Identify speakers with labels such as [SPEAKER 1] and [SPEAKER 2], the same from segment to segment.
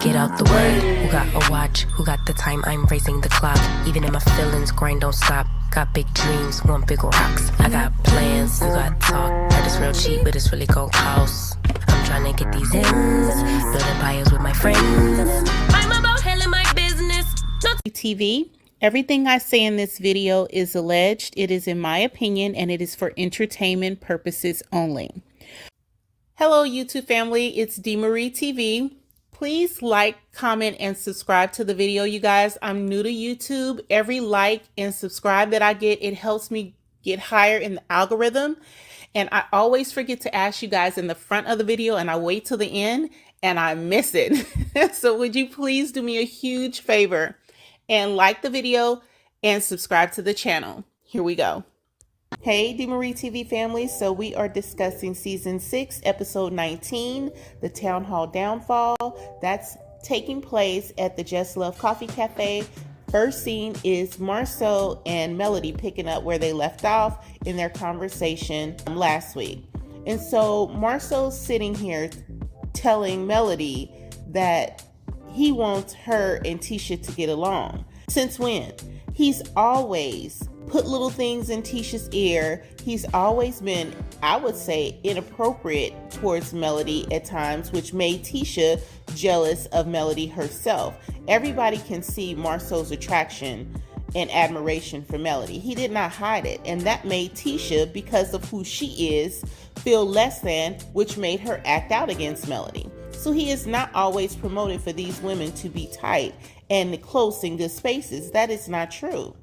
[SPEAKER 1] Get out the way. Who got a watch? Who got the time? I'm raising the clock. Even in my feelings, grind don't stop. Got big dreams, want big rocks. I got plans, you got talk. Heard it's real cheap, but it's really gon' cost. I'm trying to get these ends, build empires with my friends. I'm about handling my business.
[SPEAKER 2] TeaV. Everything I say in this video is alleged. It is in my opinion, and it is for entertainment purposes only. Hello, YouTube family. It's DeMarie TeaV. Please like, comment, and subscribe to the video, you guys. I'm new to YouTube. Every like and subscribe that I get, it helps me get higher in the algorithm. And I always forget to ask you guys in the front of the video, and I wait till the end and I miss it. So would you please do me a huge favor and like the video and subscribe to the channel. Here we go. Hey, DeMarie TeaV family. So we are discussing season 6, episode 19, the Town Hall Downfall. That's taking place at the Just Love Coffee Cafe. First scene is Marsau and Melody picking up where they left off in their conversation last week. And so Marsau's sitting here telling Melody that he wants her and Tisha to get along. Since when? He's always put little things in Tisha's ear. He's always been, I would say, inappropriate towards Melody at times, which made Tisha jealous of Melody herself. Everybody can see Marsau's attraction and admiration for Melody. He did not hide it, and that made Tisha, because of who she is, feel less than, which made her act out against Melody. So he is not always promoting for these women to be tight and close in good spaces. That is not true.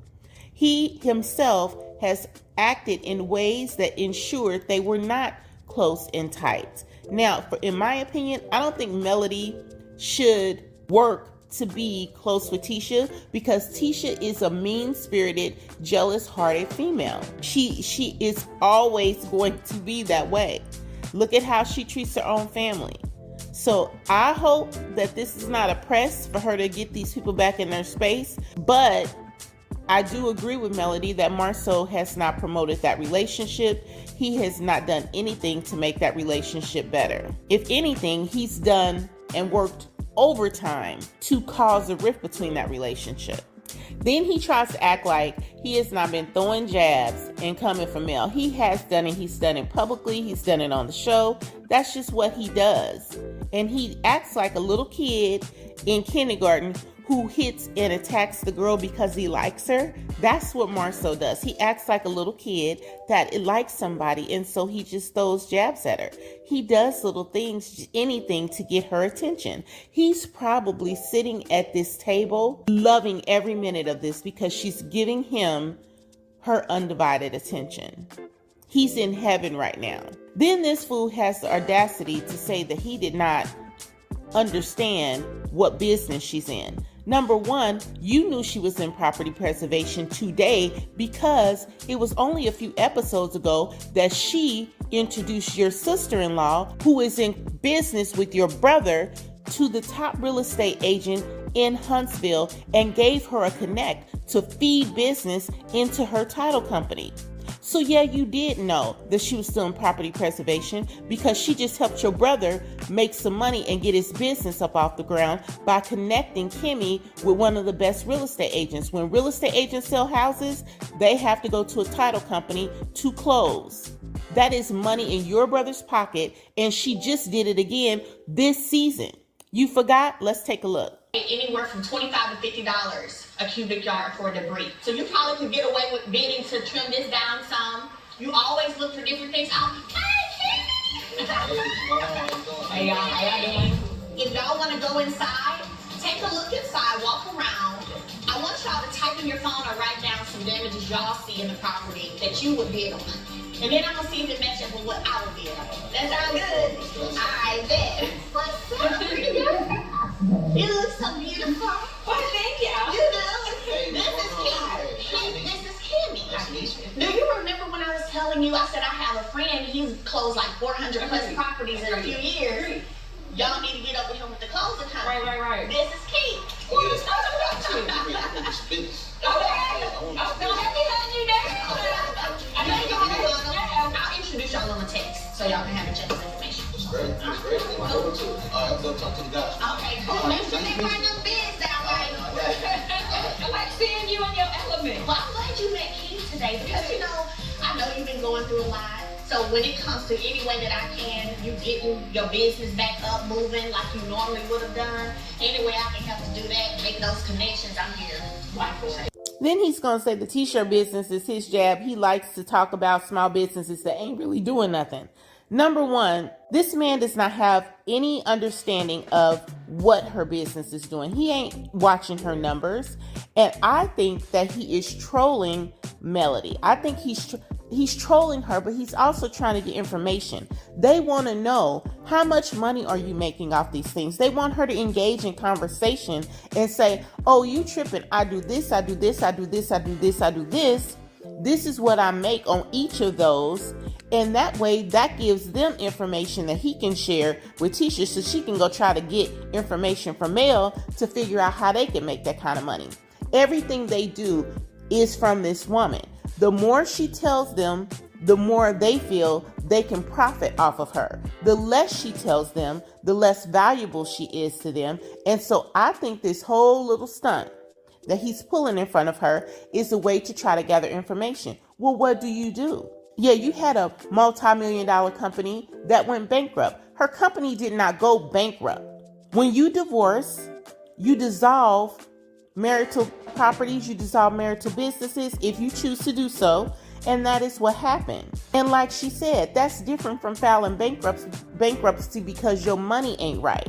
[SPEAKER 2] He himself has acted in ways that ensured they were not close and tight. Now, in my opinion, I don't think Melody should work to be close with Tisha, because Tisha is a mean-spirited, jealous-hearted female. She is always going to be that way. Look at how she treats her own family. So I hope that this is not a press for her to get these people back in their space, but I do agree with Melody that Marsau has not promoted that relationship. He has not done anything to make that relationship better. If anything, he's done and worked overtime to cause a rift between that relationship. Then he tries to act like he has not been throwing jabs and coming for Mel. He has done it. He's done it publicly. He's done it on the show. That's just what he does. And he acts like a little kid in kindergarten who hits and attacks the girl because he likes her. That's what Marsau does. He acts like a little kid that likes somebody, and so he just throws jabs at her. He does little things, anything to get her attention. He's probably sitting at this table loving every minute of this because she's giving him her undivided attention. He's in heaven right now. Then this fool has the audacity to say that he did not understand what business she's in. Number one, you knew she was in property preservation today because it was only a few episodes ago that she introduced your sister-in-law, who is in business with your brother, to the top real estate agent in Huntsville and gave her a connect to feed business into her title company. So yeah, you did know that she was still in property preservation because she just helped your brother make some money and get his business up off the ground by connecting Kimmy with one of the best real estate agents. When real estate agents sell houses, they have to go to a title company to close. That is money in your brother's pocket, and she just did it again this season. You forgot? Let's take a look.
[SPEAKER 3] Anywhere from $25 to $50 a cubic yard for debris. So you probably could get away with bidding to trim this down some. You always look for different things. Oh, hey, hey, y'all, how y'all doing? If y'all want to go inside, take a look inside, walk around. I want y'all to type in your phone or write down some damages y'all see in the property that you would bid on. And then I'm going to see if it matches up with what I would bid on. That sound good? All right, bet. What's up, pretty girl? You look so beautiful. Well, thank you. You do. This is Kimmy. This is Kimmy. Do you remember when I was telling you, I said I have a friend, he's closed like 400 plus properties in a few years. Y'all need to get up with him with the closing time. Right. This is Keith. Well, let's talk about you. Okay. Don't let me let you down. I know you're going to I'll introduce y'all on the text so y'all can have each other's information.
[SPEAKER 4] That's great. All right, so talk to the guys.
[SPEAKER 3] Okay, cool. Make sure they bring them bids down, right?
[SPEAKER 5] I like seeing you in your element.
[SPEAKER 3] Well, I'm glad you met Keith today because, you know, I know you've been going through a lot. So when it comes to any way that I can, you getting your business back up, moving like you normally would have done, any way I can help to do that, make those connections, I'm here.
[SPEAKER 2] Then he's going to say the t-shirt business is his jab. He likes to talk about small businesses that ain't really doing nothing. Number one, this man does not have any understanding of what her business is doing. He ain't watching her numbers. And I think that he is trolling Melody. I think he's trolling her, but he's also trying to get information. They want to know, how much money are you making off these things? They want her to engage in conversation and say, oh, you tripping. I do this, I do this, I do this, I do this, I do this. This is what I make on each of those. And that way, that gives them information that he can share with Tisha so she can go try to get information from Mel to figure out how they can make that kind of money. Everything they do is from this woman. The more she tells them, the more they feel they can profit off of her. The less she tells them, the less valuable she is to them. And so I think this whole little stunt that he's pulling in front of her is a way to try to gather information. Well, what do? Yeah, you had a multi-million-dollar company that went bankrupt. Her company did not go bankrupt. When you divorce, you dissolve marital properties, you dissolve marital businesses if you choose to do so, and that is what happened. And like she said, that's different from filing bankruptcy because your money ain't right.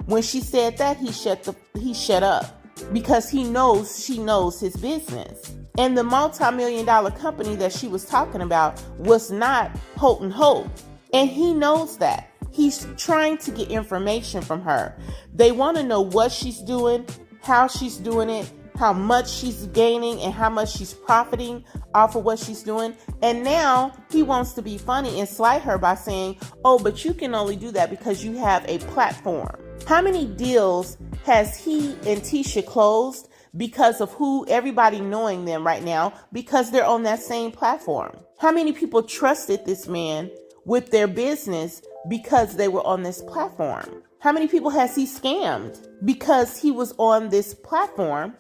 [SPEAKER 2] When she said that, he shut up because she knows his business. And the multi-million-dollar company that she was talking about was not Houghton Hope. And he knows that. He's trying to get information from her. They want to know what she's doing, how she's doing it, how much she's gaining, and how much she's profiting off of what she's doing. And now he wants to be funny and slight her by saying, oh, but you can only do that because you have a platform. How many deals has he and Tisha closed because of everybody knowing them right now because they're on that same platform? How many people trusted this man with their business because they were on this platform? How many people has he scammed because he was on this platform?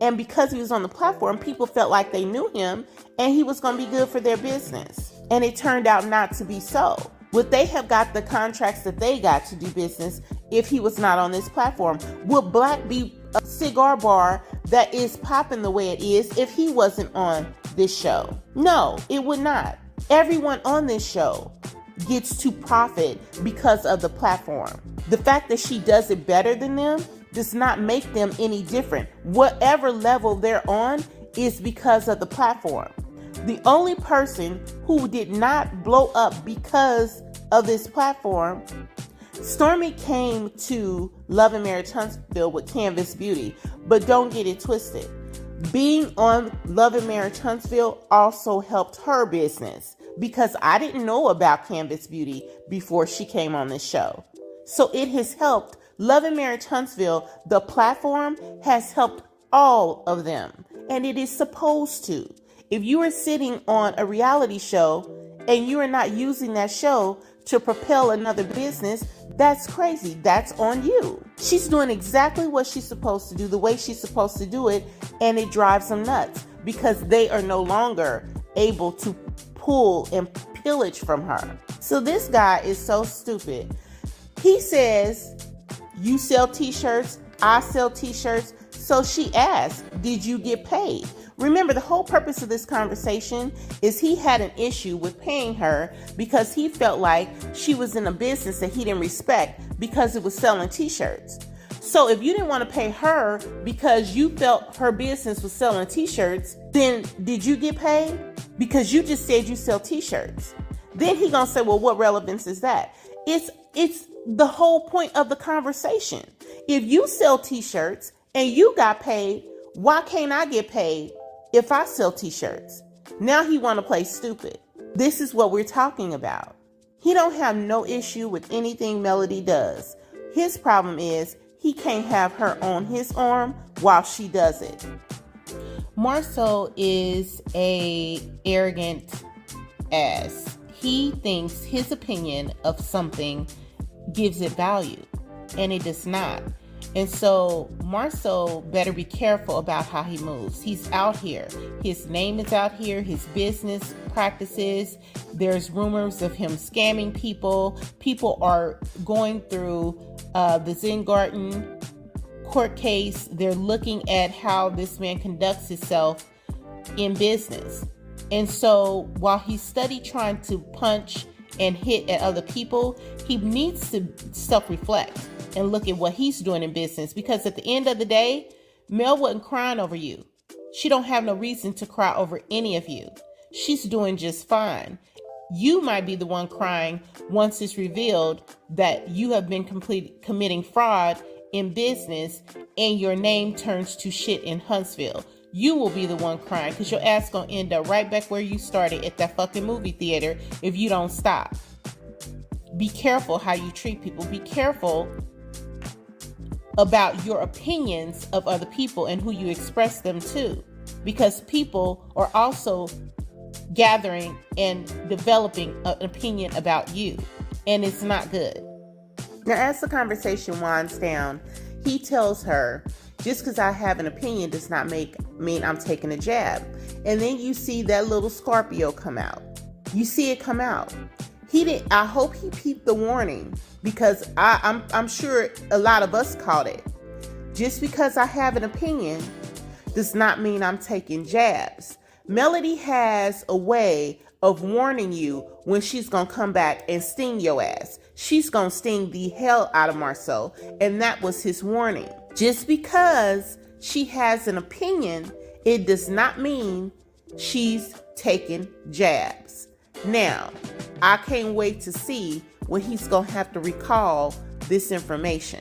[SPEAKER 2] And because he was on the platform, people felt like they knew him and he was going to be good for their business. And it turned out not to be so. Would they have got the contracts that they got to do business if he was not on this platform? Would Black be a cigar bar that is popping the way it is if he wasn't on this show? No, it would not. Everyone on this show gets to profit because of the platform. The fact that she does it better than them does not make them any different. Whatever level they're on is because of the platform. The only person who did not blow up because of this platform, Stormy came to Love Marriage Huntsville with Canvas Beauty, but don't get it twisted. Being on Love Marriage Huntsville also helped her business because I didn't know about Canvas Beauty before she came on this show. So it has helped Love Marriage Huntsville. The platform has helped all of them, and it is supposed to. If you are sitting on a reality show and you are not using that show to propel another business, that's crazy. That's on you. She's doing exactly what she's supposed to do, the way she's supposed to do it, and it drives them nuts because they are no longer able to pull and pillage from her. So this guy is so stupid. He says, you sell t-shirts, I sell t-shirts. So she asked, did you get paid? Remember, the whole purpose of this conversation is he had an issue with paying her because he felt like she was in a business that he didn't respect because it was selling t-shirts. So if you didn't want to pay her because you felt her business was selling t-shirts, then did you get paid? Because you just said you sell t-shirts. Then he gonna say, well, what relevance is that? It's the whole point of the conversation. If you sell t-shirts and you got paid, why can't I get paid if I sell t-shirts? Now he want to play stupid. This is what we're talking about. He don't have no issue with anything Melody does. His problem is he can't have her on his arm while she does it. Marsau is a arrogant ass. He thinks his opinion of something gives it value, and it does not. And so Marsau better be careful about how he moves. He's out here. His name is out here. His business practices. There's rumors of him scamming people. People are going through the Zen Garden court case. They're looking at how this man conducts himself in business. And so while he's studied trying to punch and hit at other people, he needs to self-reflect and look at what he's doing in business, because at the end of the day, Mel wasn't crying over you. She don't have no reason to cry over any of you. She's doing just fine. You might be the one crying once it's revealed that you have been committing fraud in business and your name turns to shit in Huntsville. You will be the one crying, because your ass gonna end up right back where you started, at that fucking movie theater, if you don't stop. Be careful how you treat people. Be careful about your opinions of other people and who you express them to, because people are also gathering and developing an opinion about you, and it's not good. Now, as the conversation winds down, he tells her, just because I have an opinion does not mean I'm taking a jab. And then you see that little Scorpio come out. You see it come out. I hope he peeped the warning, because I'm sure a lot of us caught it. Just because I have an opinion does not mean I'm taking jabs. Melody has a way of warning you when she's gonna come back and sting your ass. She's gonna sting the hell out of Marsau, and that was his warning. Just because she has an opinion, it does not mean she's taking jabs. Now, I can't wait to see when he's gonna have to recall this information.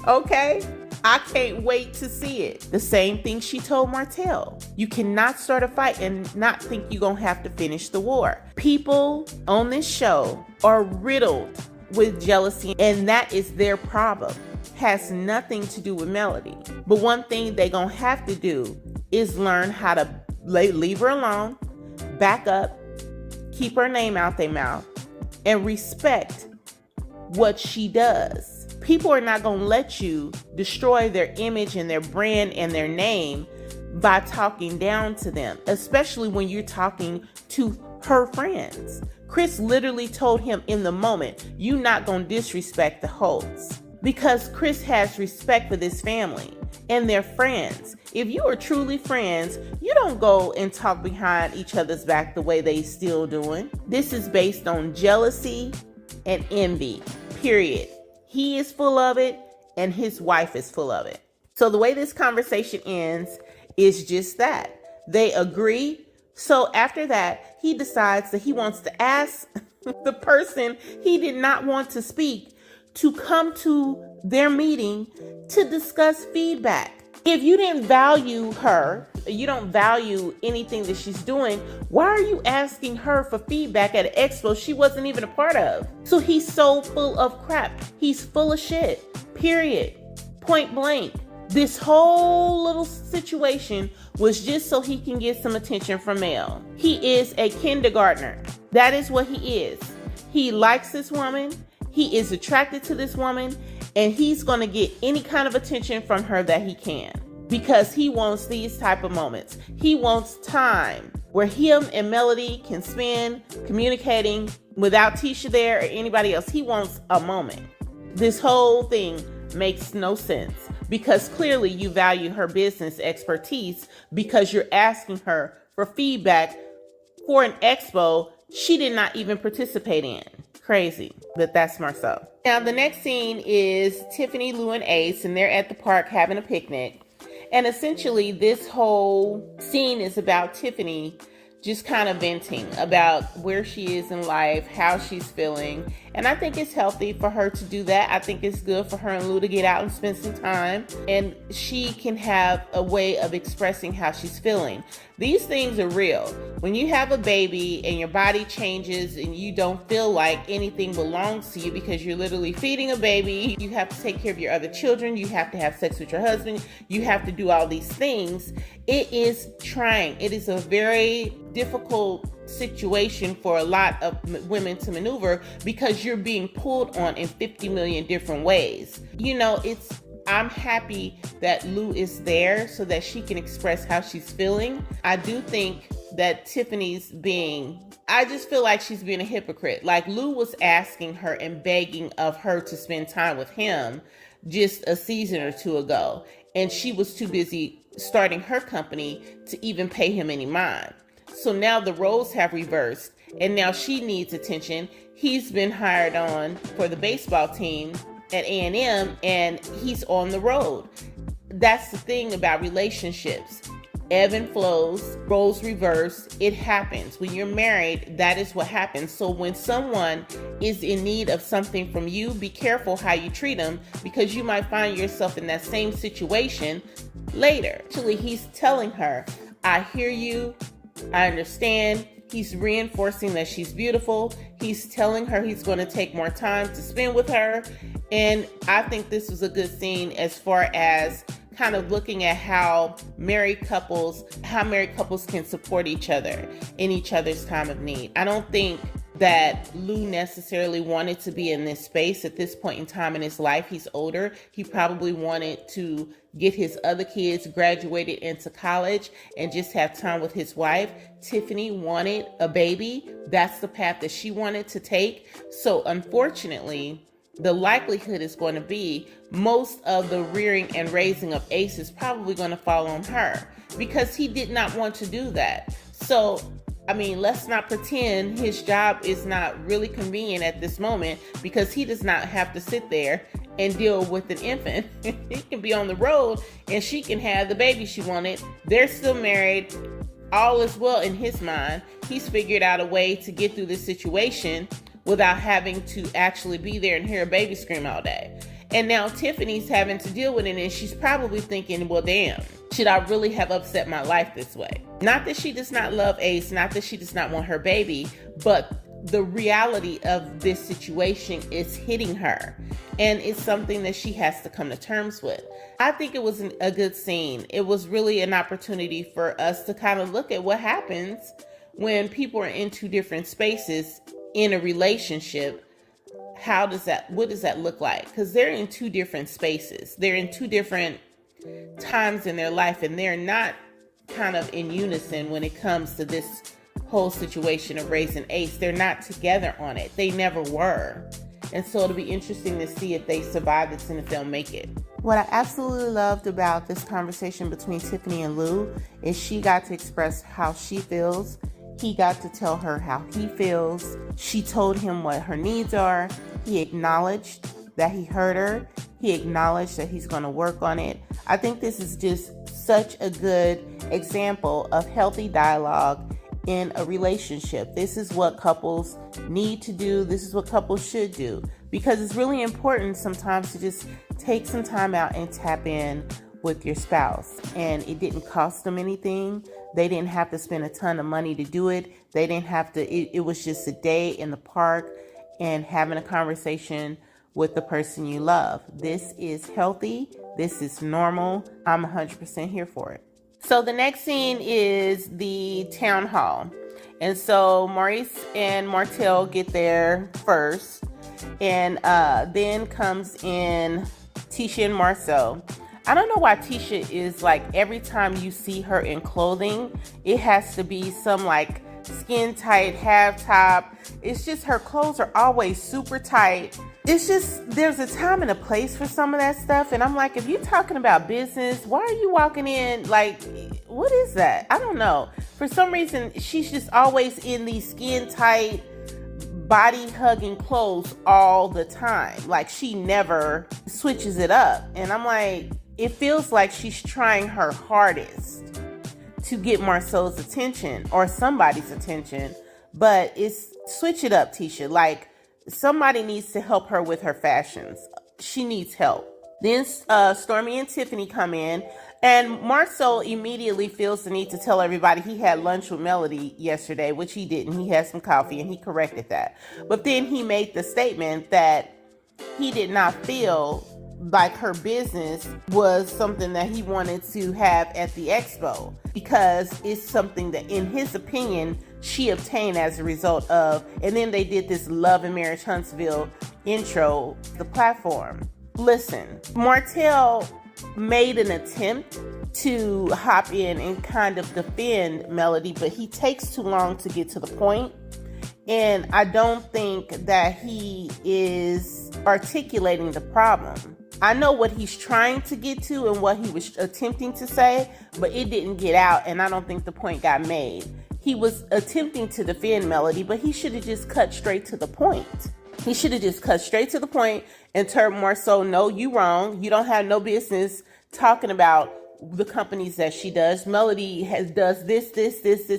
[SPEAKER 2] Okay? I can't wait to see it. The same thing she told Martell. You cannot start a fight and not think you're gonna have to finish the war. People on this show are riddled with jealousy, and that is their problem. Has nothing to do with Melody. But one thing they gonna have to do is learn how to leave her alone, back up, keep her name out their mouth, and respect what she does. People are not going to let you destroy their image and their brand and their name by talking down to them, especially when you're talking to her friends. Chris literally told him in the moment, you're not going to disrespect the Holts, because Chris has respect for this family and their friends. If you are truly friends, you don't go and talk behind each other's back the way they still doing. This is based on jealousy and envy, period. He is full of it, and his wife is full of it. So the way this conversation ends is just that. They agree. So after that, he decides that he wants to ask the person he did not want to speak to come to their meeting to discuss feedback. If you didn't value her, you don't value anything that she's doing, why are you asking her for feedback at an expo she wasn't even a part of? So he's so full of crap. He's full of shit, period. Point blank. This whole little situation was just so he can get some attention from Mel. He is a kindergartner. That is what he is. He likes this woman. He is attracted to this woman. And he's going to get any kind of attention from her that he can, because he wants these type of moments. He wants time where him and Melody can spend communicating without Tisha there or anybody else. He wants a moment. This whole thing makes no sense, because clearly you value her business expertise, because you're asking her for feedback for an expo she did not even participate in. Crazy, but that's Marsau. Now, the next scene is Tiffany, Lou, and Ace, and they're at the park having a picnic. And essentially, this whole scene is about Tiffany just kind of venting about where she is in life, how she's feeling. And I think it's healthy for her to do that. I think it's good for her and Lou to get out and spend some time, and she can have a way of expressing how she's feeling. These things are real. When you have a baby and your body changes and you don't feel like anything belongs to you because you're literally feeding a baby, you have to take care of your other children, you have to have sex with your husband, you have to do all these things. It is trying. It is a very difficult situation for a lot of women to maneuver because you're being pulled on in 50 million different ways. I'm happy that Lou is there so that she can express how she's feeling. I do think that I just feel like she's being a hypocrite. Like, Lou was asking her and begging of her to spend time with him just a season or two ago, and she was too busy starting her company to even pay him any mind. So now the roles have reversed, and now she needs attention. He's been hired on for the baseball team at A&M, and he's on the road. That's the thing about relationships. Ebb and flows, roles reverse, it happens. When you're married, that is what happens. So when someone is in need of something from you, be careful how you treat them, because you might find yourself in that same situation later. Actually, he's telling her, I hear you, I understand. He's reinforcing that she's beautiful. He's telling her he's going to take more time to spend with her. And I think this was a good scene as far as kind of looking at how married couples can support each other in each other's time of need. I don't think that Lou necessarily wanted to be in this space at this point in time in his life. He's older. He probably wanted to get his other kids graduated into college and just have time with his wife. Tiffany wanted a baby. That's the path that she wanted to take. So unfortunately, the likelihood is going to be most of the rearing and raising of Ace is probably going to fall on her, because he did not want to do that. So let's not pretend his job is not really convenient at this moment, because he does not have to sit there and deal with an infant. He can be on the road and she can have the baby she wanted. They're still married. All is well in his mind. He's figured out a way to get through this situation without having to actually be there and hear a baby scream all day. And now Tiffany's having to deal with it, and she's probably thinking, well, damn, should I really have upset my life this way? Not that she does not love Ace, not that she does not want her baby, but the reality of this situation is hitting her, and it's something that she has to come to terms with. I think it was a good scene. It was really an opportunity for us to kind of look at what happens when people are in two different spaces in a relationship. What does that look like? Because they're in two different spaces. They're in two different times in their life, and they're not kind of in unison when it comes to this whole situation of raising Ace. They're not together on it. They never were. And so it'll be interesting to see if they survive this and if they'll make it. What I absolutely loved about this conversation between Tiffany and Lou is she got to express how she feels. He got to tell her how he feels. She told him what her needs are. He acknowledged that he heard her. He acknowledged that he's going to work on it. I think this is just such a good example of healthy dialogue in a relationship. This is what couples need to do. This is what couples should do, because it's really important sometimes to just take some time out and tap in with your spouse. And it didn't cost them anything. They didn't have to spend a ton of money to do it. They didn't have to, it was just a day in the park and having a conversation with the person you love. This is healthy. This is normal. I'm 100% here for it. So the next scene is the town hall. And so Maurice and Martell get there first. And then comes in Tisha and Marsau. I don't know why Tisha is like, every time you see her in clothing, it has to be some like skin tight, half top. It's just, her clothes are always super tight. It's just, there's a time and a place for some of that stuff. And I'm like, if you're talking about business, why are you walking in like, what is that? I don't know. For some reason, she's just always in these skin tight, body hugging clothes all the time. Like, she never switches it up. And I'm like, it feels like she's trying her hardest to get Marsau's attention or somebody's attention, but it's, switch it up, Tisha. Like, somebody needs to help her with her fashions. She needs help. Then Stormy and Tiffany come in, and Marsau immediately feels the need to tell everybody he had lunch with Melody yesterday, which he didn't. He had some coffee, and he corrected that. But then he made the statement that he did not feel like her business was something that he wanted to have at the expo, because it's something that, in his opinion, she obtained as a result of, and then they did this Love and Marriage Huntsville intro, the platform. Listen, Martell made an attempt to hop in and kind of defend Melody, but he takes too long to get to the point. And I don't think that he is articulating the problem. I know what he's trying to get to and what he was attempting to say, but it didn't get out, and I don't think the point got made. He was attempting to defend Melody, but he should have just cut straight to the point. He should have just cut straight to the point and told Marsau, no, you wrong. You don't have no business talking about the companies that she does. Melody does this,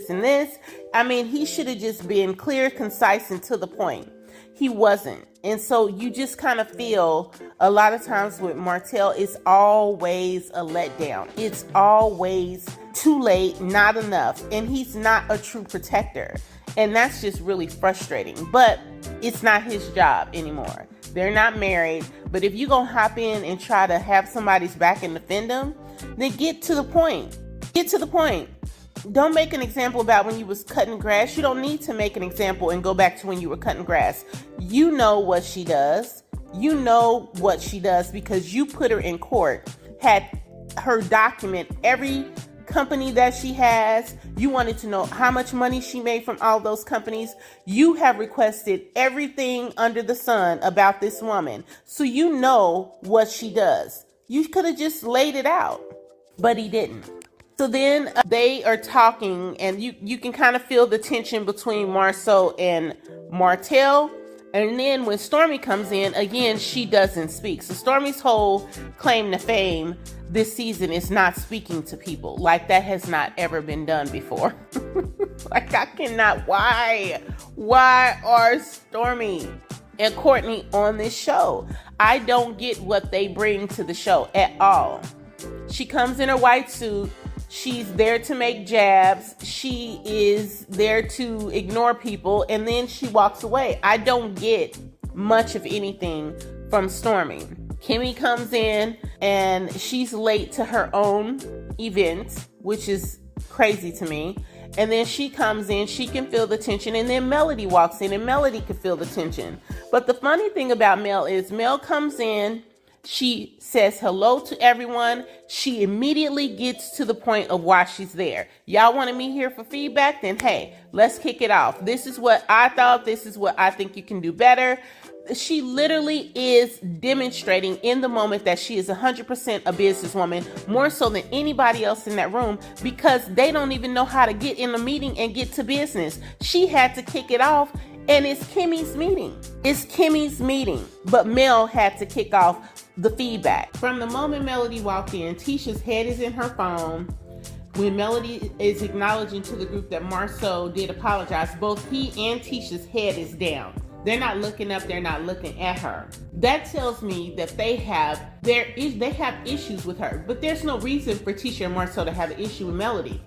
[SPEAKER 2] and this. I mean, he should have just been clear, concise, and to the point. He wasn't. And so you just kind of feel a lot of times with Martell, it's always a letdown. It's always too late, not enough. And he's not a true protector. And that's just really frustrating. But it's not his job anymore. They're not married. But if you're going to hop in and try to have somebody's back and defend them, then get to the point. Get to the point. Don't make an example about when you was cutting grass. You don't need to make an example and go back to when you were cutting grass. You know what she does. You know what she does because you put her in court, had her document every company that she has. You wanted to know how much money she made from all those companies. You have requested everything under the sun about this woman. So you know what she does. You could have just laid it out, but he didn't. So then they are talking, and you can kind of feel the tension between Marsau and Martell. And then when Stormy comes in, again, she doesn't speak. So Stormy's whole claim to fame this season is not speaking to people. Like, that has not ever been done before. Like, I cannot. Why? Why are Stormy and Courtney on this show? I don't get what they bring to the show at all. She comes in her white suit. She's there to make jabs. She is there to ignore people, and then she walks away. I don't get much of anything from Stormy. Kimmy comes in, and she's late to her own event, which is crazy to me. And then she comes in, she can feel the tension, and then Melody walks in, and Melody can feel the tension. But the funny thing about Mel is Mel comes in, she says hello to everyone. She immediately gets to the point of why she's there. Y'all wanted me here for feedback? Then hey, let's kick it off. This is what I thought. This is what I think you can do better. She literally is demonstrating in the moment that she is 100% a businesswoman, more so than anybody else in that room, because they don't even know how to get in a meeting and get to business. She had to kick it off, and it's Kimmy's meeting. It's Kimmy's meeting, but Mel had to kick off the feedback. From the moment Melody walked in, Tisha's head is in her phone. When Melody is acknowledging to the group that Marsau did apologize, both he and Tisha's head is down. They're not looking up, they're not looking at her. That tells me that they have issues with her, but there's no reason for Tisha and Marsau to have an issue with Melody.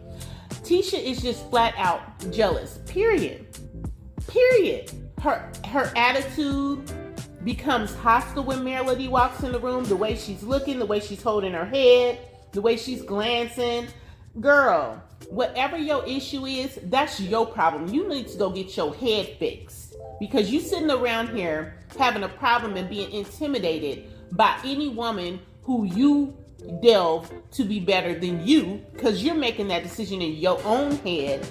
[SPEAKER 2] Tisha is just flat out jealous, period. Her attitude becomes hostile when Melody walks in the room, the way she's looking, the way she's holding her head, the way she's glancing. Girl, whatever your issue is, that's your problem. You need to go get your head fixed, because you sitting around here having a problem and being intimidated by any woman who you delve to be better than you, because you're making that decision in your own head.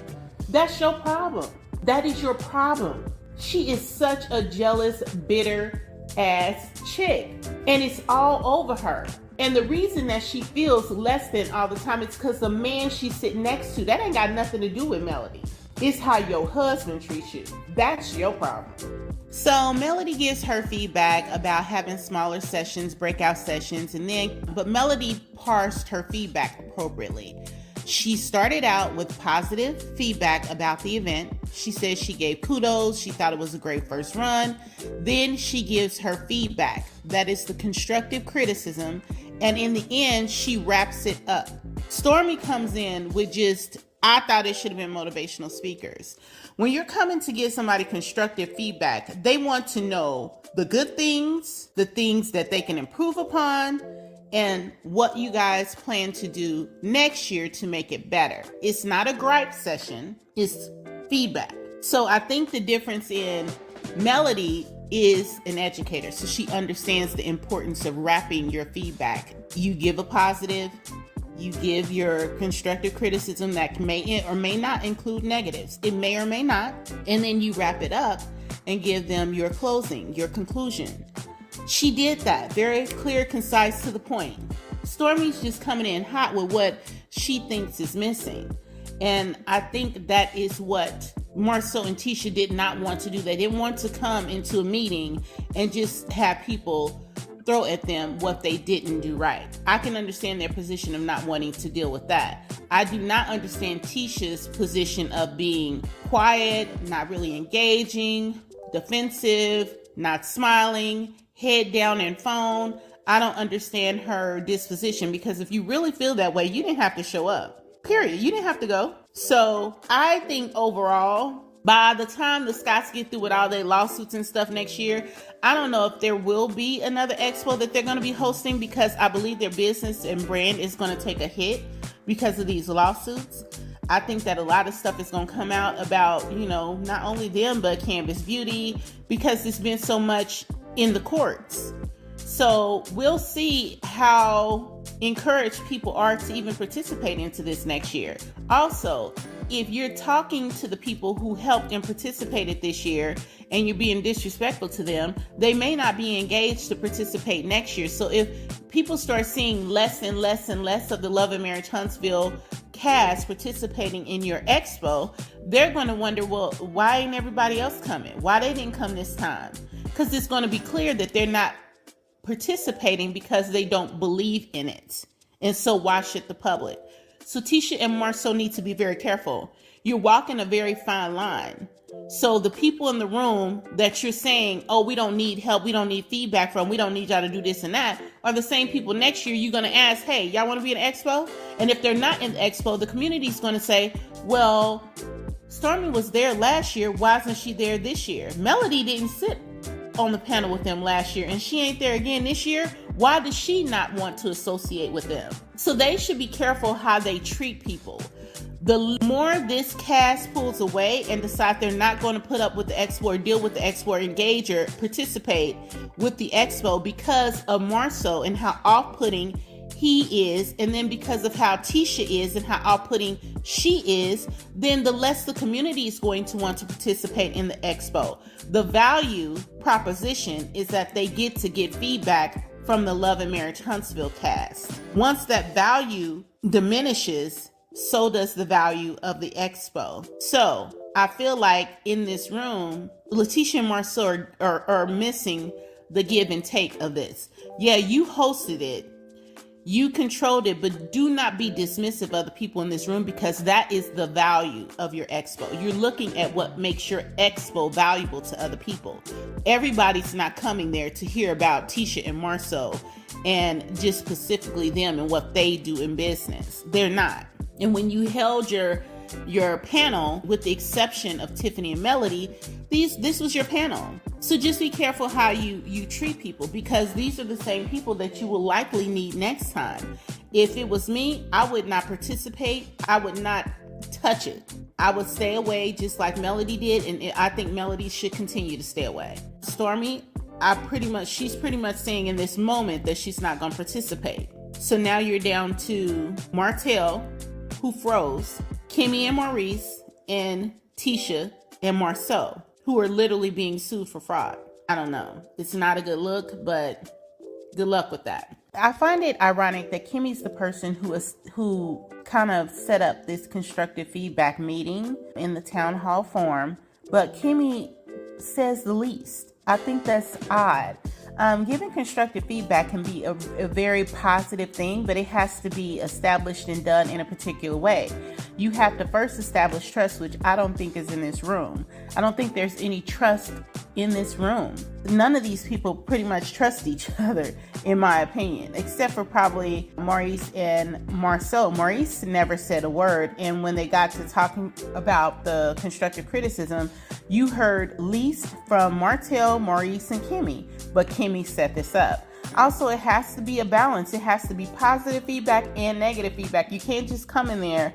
[SPEAKER 2] That's your problem. That is your problem. She is such a jealous, bitter ass chick, and it's all over her. And the reason that she feels less than all the time is because the man she's sitting next to, that ain't got nothing to do with Melody. It's how your husband treats you. That's your problem. So Melody gives her feedback about having smaller sessions, breakout sessions, but Melody parsed her feedback appropriately. She started out with positive feedback about the event. She says she gave kudos. She thought it was a great first run. Then she gives her feedback. That is the constructive criticism. And in the end, she wraps it up. Stormy comes in with I thought it should have been motivational speakers. When you're coming to give somebody constructive feedback, they want to know the good things, the things that they can improve upon, and what you guys plan to do next year to make it better. It's not a gripe session. It's feedback. So I think the difference in Melody is an educator, so she understands the importance of wrapping your feedback. You give a positive, you give your constructive criticism that may or may not include negatives. It may or may not, and then you wrap it up and give them your closing, your conclusion. She did that, very clear, concise, to the point. Stormy's just coming in hot with what she thinks is missing. And I think that is what Marsau and Tisha did not want to do. They didn't want to come into a meeting and just have people throw at them what they didn't do right. I can understand their position of not wanting to deal with that. I do not understand Tisha's position of being quiet, not really engaging, defensive, not smiling, head down and phone. I don't understand her disposition, because if you really feel that way, you didn't have to show up. Period. You didn't have to go. So I think overall, by the time the Scotts get through with all their lawsuits and stuff next year, I don't know if there will be another expo that they're going to be hosting, because I believe their business and brand is going to take a hit because of these lawsuits. I think that a lot of stuff is going to come out about, not only them, but Canvas Beauty, because there's been so much in the courts. So we'll see how encouraged people are to even participate into this next year. Also, if you're talking to the people who helped and participated this year and you're being disrespectful to them, they may not be engaged to participate next year. So if people start seeing less and less and less of the Love Marriage Huntsville cast participating in your expo, they're going to wonder, well, why ain't everybody else coming? Why they didn't come this time? Because it's going to be clear that they're not participating because they don't believe in it. And so why should the public? So Tisha and Marsau need to be very careful. You're walking a very fine line. So the people in the room that you're saying, oh, we don't need help, we don't need feedback from, we don't need y'all to do this and that, are the same people next year you're going to ask, hey, y'all want to be in the expo? And if they're not in the expo, the community's going to say, well, Stormy was there last year, why isn't she there this year? Melody didn't sit on the panel with them last year and she ain't there again this year. Why does she not want to associate with them? So they should be careful how they treat people. The more this cast pulls away and decide they're not going to put up with the expo or deal with the expo or engage or participate with the expo because of Marsau and how off-putting he is, and then because of how Tisha is and how off-putting she is, then the less the community is going to want to participate in the expo. The value proposition is that they get feedback from the Love and Marriage Huntsville cast. Once that value diminishes, so does the value of the expo. So I feel like in this room, Letitia and Marsau are missing the give and take of this. Yeah, you hosted it. You controlled it, but do not be dismissive of the people in this room, because that is the value of your expo. You're looking at what makes your expo valuable to other people. Everybody's not coming there to hear about Tisha and Marsau and just specifically them and what they do in business. They're not. And when you held your panel, with the exception of Tiffany and Melody, this was your panel. So just be careful how you treat people, because these are the same people that you will likely need next time. If it was me, I would not participate. I would not touch it. I would stay away just like Melody did, and I think Melody should continue to stay away. Stormy, she's pretty much saying in this moment that she's not going to participate. So now you're down to Martell, who froze, Kimmy and Maurice, and Tisha and Marsau, who are literally being sued for fraud. I don't know. It's not a good look, but good luck with that. I find it ironic that Kimmy's the person who kind of set up this constructive feedback meeting in the town hall forum, but Kimmy says the least. I think that's odd. Giving constructive feedback can be a very positive thing, but it has to be established and done in a particular way. You have to first establish trust, which I don't think is in this room. I don't think there's any trust in this room. None of these people pretty much trust each other, in my opinion, except for probably Maurice and Marsau. Maurice never said a word, and when they got to talking about the constructive criticism, you heard least from Martell, Maurice, and Kimmy, but Kimmy set this up. Also, it has to be a balance. It has to be positive feedback and negative feedback. You can't just come in there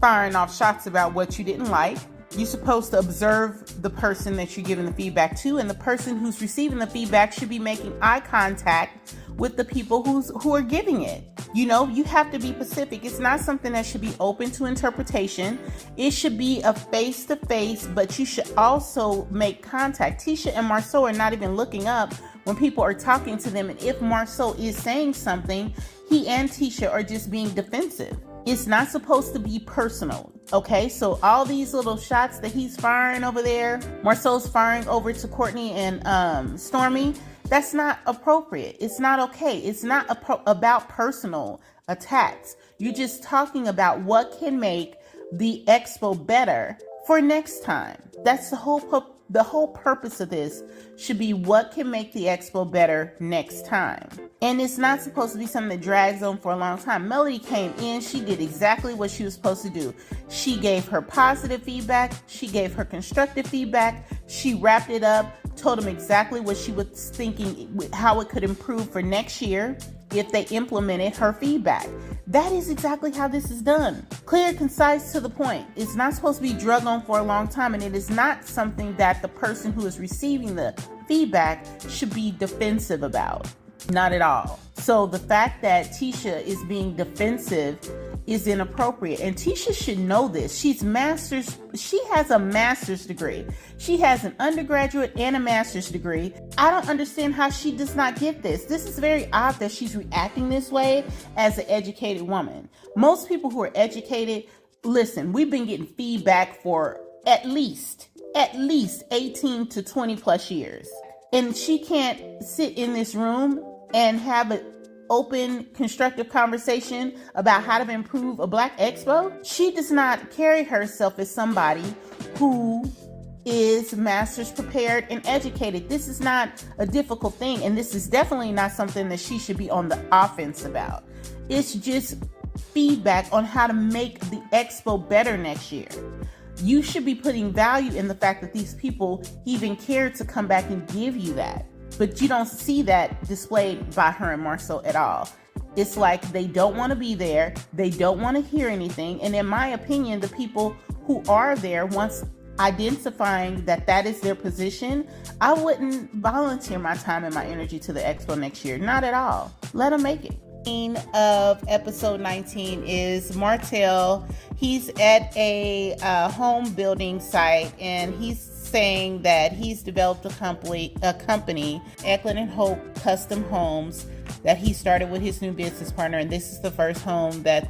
[SPEAKER 2] firing off shots about what you didn't like You're supposed to observe the person that you're giving the feedback to, and the person who's receiving the feedback should be making eye contact with the people who are giving it. You know, you have to be specific. It's not something that should be open to interpretation. It should be a face-to-face, but you should also make contact. Tisha and Marsau are not even looking up when people are talking to them, and if Marsau is saying something, he and Tisha are just being defensive. It's not supposed to be personal, okay? So all these little shots that he's firing over there, Marsau's firing over to Courtney and Stormy, that's not appropriate. It's not okay. It's not about personal attacks. You're just talking about what can make the expo better for next time. That's the whole purpose of this should be what can make the expo better next time. And it's not supposed to be something that drags on for a long time. Melody came in, she did exactly what she was supposed to do. She gave her positive feedback, she gave her constructive feedback, she wrapped it up, told them exactly what she was thinking, how it could improve for next year if they implemented her feedback. That is exactly how this is done. Clear, concise, to the point. It's not supposed to be drug on for a long time, and it is not something that the person who is receiving the feedback should be defensive about. Not at all. So the fact that Tisha is being defensive is inappropriate, and Tisha should know this. She has a master's degree. She has an undergraduate and a master's degree. I don't understand how she does not get this. This is very odd that she's reacting this way as an educated woman. Most people who are educated, listen, we've been getting feedback for at least 18 to 20 plus years. And she can't sit in this room and have an open, constructive conversation about how to improve a Black Expo. She does not carry herself as somebody who is master's prepared and educated. This is not a difficult thing, and this is definitely not something that she should be on the offense about. It's just feedback on how to make the expo better next year. You should be putting value in the fact that these people even care to come back and give you that. But you don't see that displayed by her and Marsau at all. It's like they don't want to be there. They don't want to hear anything. And in my opinion, the people who are there, once identifying that that is their position, I wouldn't volunteer my time and my energy to the expo next year. Not at all. Let them make it. Of episode 19 is Martell. He's at a home building site, and he's saying that he's developed a company, Eklund and Hope Custom Homes, that he started with his new business partner, and this is the first home that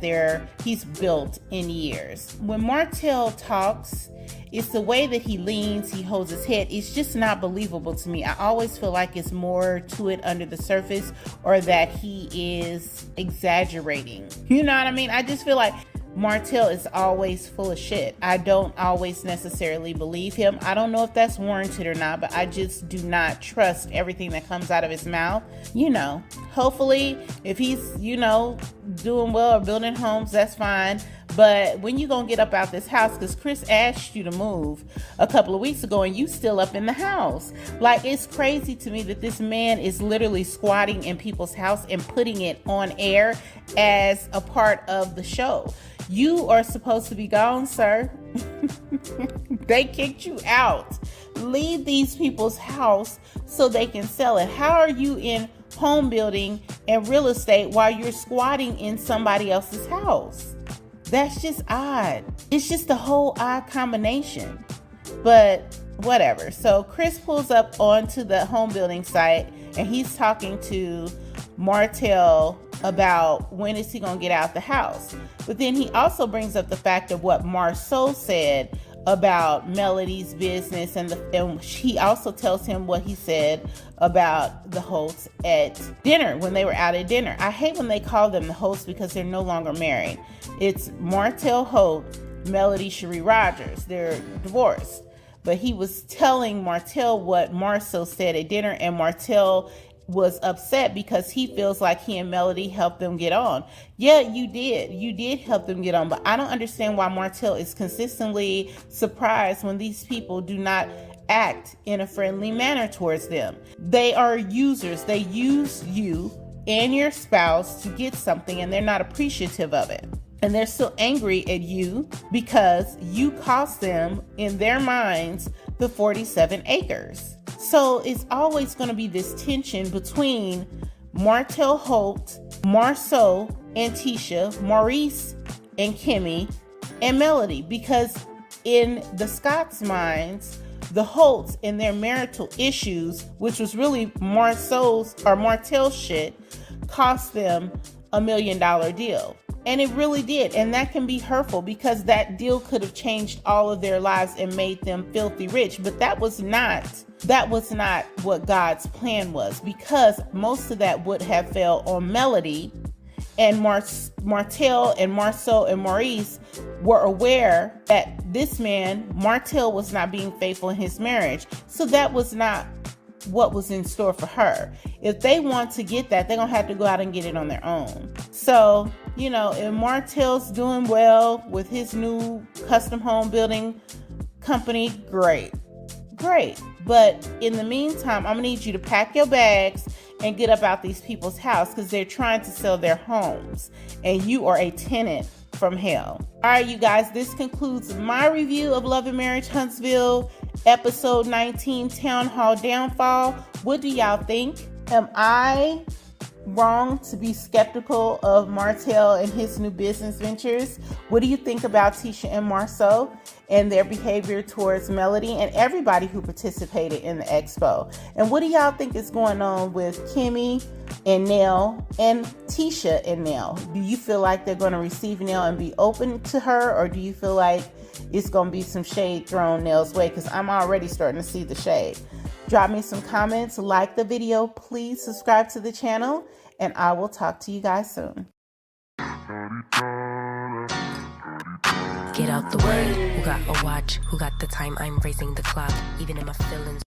[SPEAKER 2] he's built in years. When Martell talks, it's the way that he leans, he holds his head. It's just not believable to me. I always feel like it's more to it under the surface, or that he is exaggerating. You know what I mean? I just feel like Martell is always full of shit. I don't always necessarily believe him. I don't know if that's warranted or not, but I just do not trust everything that comes out of his mouth. You know, hopefully if he's, doing well or building homes, that's fine. But when you gonna get up out this house? Because Chris asked you to move a couple of weeks ago and you still up in the house. Like, it's crazy to me that this man is literally squatting in people's house and putting it on air as a part of the show. You are supposed to be gone, sir. They kicked you out. Leave these people's house so they can sell it. How are you in home building and real estate while you're squatting in somebody else's house? That's just odd. It's just a whole odd combination. But whatever. So Chris pulls up onto the home building site and he's talking to Martell about when is he going to get out the house. But then he also brings up the fact of what Marsau said about Melody's business, and he also tells him what he said about the hosts at dinner when they were out at dinner. I hate when they call them the hosts because they're no longer married. It's Martell Holt, Melody Cherie Rogers. They're divorced. But he was telling Martell what Marsau said at dinner, and Martell was upset because he feels like he and Melody helped them get on. Yeah, you did help them get on, but I don't understand why Martell is consistently surprised when these people do not act in a friendly manner towards them. They are users. They use you and your spouse to get something, and they're not appreciative of it. And they're still angry at you because you cost them, in their minds, the 47 acres. So it's always going to be this tension between Martell Holt, Marsau and Tisha, Maurice and Kimmy, and Melody, because in the Scott's minds, the Holts and their marital issues, which was really Martell's shit, cost them $1 million deal. And it really did. And that can be hurtful because that deal could have changed all of their lives and made them filthy rich. But that was not what God's plan was, because most of that would have fell on Melody, and Martell and Marsau and Maurice were aware that this man, Martell, was not being faithful in his marriage. So that was not what was in store for her. If they want to get that, they're going to have to go out and get it on their own. So, you know, if Martell's doing well with his new custom home building company, great. But in the meantime, I'm going to need you to pack your bags and get up out these people's house, because they're trying to sell their homes and you are a tenant from hell. All right, you guys, this concludes my review of Love Marriage Huntsville, episode 19, Town Hall Downfall. What do y'all think? Am I wrong to be skeptical of Martell and his new business ventures? What do you think about Tisha and Marsau and their behavior towards Melody and everybody who participated in the expo? And what do y'all think is going on with Kimmy and Nell and Tisha and Nell? Do you feel like they're going to receive Nell and be open to her, or do you feel like it's going to be some shade thrown Nell's way? Because I'm already starting to see the shade. Drop me some comments, like the video, please subscribe to the channel, and I will talk to you guys soon.
[SPEAKER 1] Get out the way. Who got a watch? Who got the time? I'm raising the clock. Even in my feelings.